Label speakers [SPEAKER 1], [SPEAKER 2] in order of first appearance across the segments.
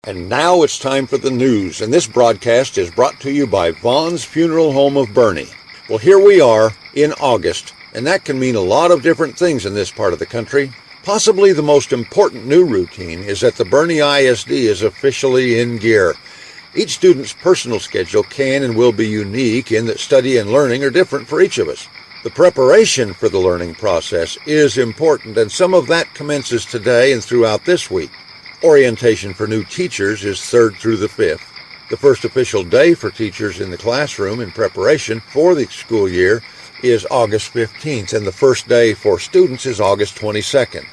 [SPEAKER 1] And now it's time for the news, and this broadcast is brought to you by Vaughn's Funeral Home of Boerne. Well, here we are in August, and that can mean a lot of different things in this part of the country. Possibly the most important new routine is that the Boerne ISD is officially in gear. Each student's personal schedule can and will be unique in that study and learning are different for each of us. The preparation for the learning process is important, and some of that commences today and throughout this week. Orientation for new teachers is 3rd through the 5th. The first official day for teachers in the classroom in preparation for the school year is August 15th, and the first day for students is August 22nd.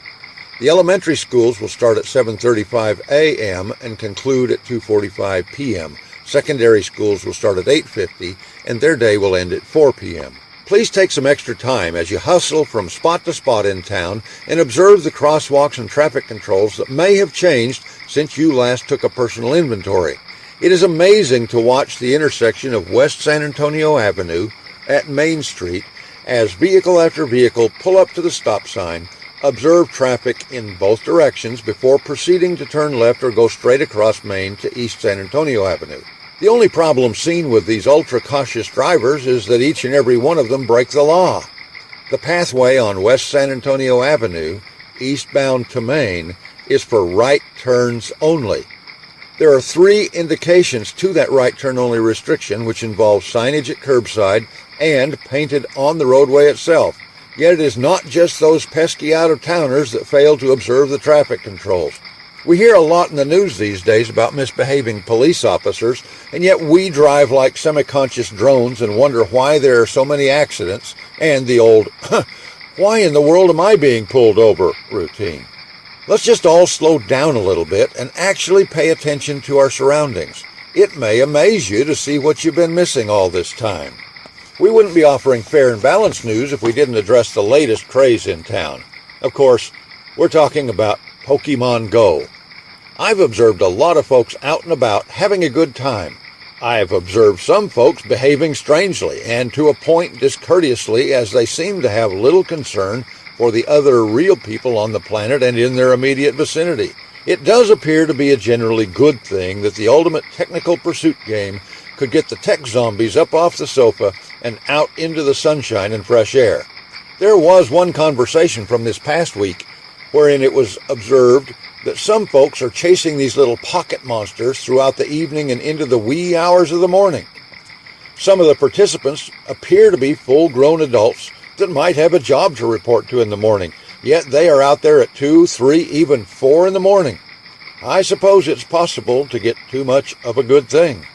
[SPEAKER 1] The elementary schools will start at 7:35 a.m. and conclude at 2:45 p.m. Secondary schools will start at 8:50, and their day will end at 4 p.m. Please take some extra time as you hustle from spot to spot in town and observe the crosswalks and traffic controls that may have changed since you last took a personal inventory. It is amazing to watch the intersection of West San Antonio Avenue at Main Street as vehicle after vehicle pull up to the stop sign, observe traffic in both directions before proceeding to turn left or go straight across Main to East San Antonio Avenue. The only problem seen with these ultra-cautious drivers is that each and every one of them break the law. The pathway on West San Antonio Avenue, eastbound to Main, is for right turns only. There are 3 indications to that right turn only restriction, which involves signage at curbside and painted on the roadway itself. Yet it is not just those pesky out-of-towners that fail to observe the traffic controls. We hear a lot in the news these days about misbehaving police officers, and yet we drive like semi-conscious drones and wonder why there are so many accidents and the old, why in the world am I being pulled over routine. Let's just all slow down a little bit and actually pay attention to our surroundings. It may amaze you to see what you've been missing all this time. We wouldn't be offering fair and balanced news if we didn't address the latest craze in town. Of course, we're talking about Pokemon Go. I've observed a lot of folks out and about having a good time. I've observed some folks behaving strangely and to a point discourteously, as they seem to have little concern for the other real people on the planet and in their immediate vicinity. It does appear to be a generally good thing that the ultimate technical pursuit game could get the tech zombies up off the sofa and out into the sunshine and fresh air. There was one conversation from this past week wherein it was observed that some folks are chasing these little pocket monsters throughout the evening and into the wee hours of the morning. Some of the participants appear to be full-grown adults that might have a job to report to in the morning, yet they are out there at 2, 3, even 4 in the morning. I suppose it's possible to get too much of a good thing.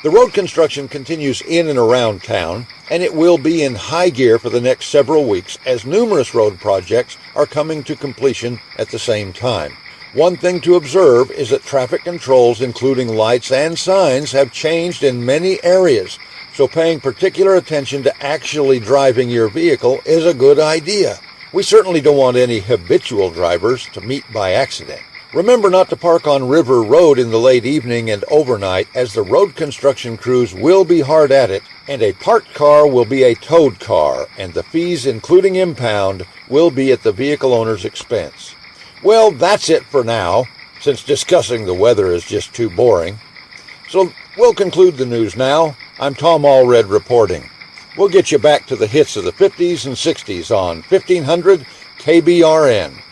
[SPEAKER 1] The road construction continues in and around town, and it will be in high gear for the next several weeks as numerous road projects are coming to completion at the same time. One thing to observe is that traffic controls, including lights and signs, have changed in many areas, so paying particular attention to actually driving your vehicle is a good idea. We certainly don't want any habitual drivers to meet by accident. Remember not to park on River Road in the late evening and overnight, as the road construction crews will be hard at it, and a parked car will be a towed car, and the fees, including impound, will be at the vehicle owner's expense. Well, that's it for now, since discussing the weather is just too boring. So we'll conclude the news now. I'm Tom Allred reporting. We'll get you back to the hits of the 50s and 60s on 1500 KBRN.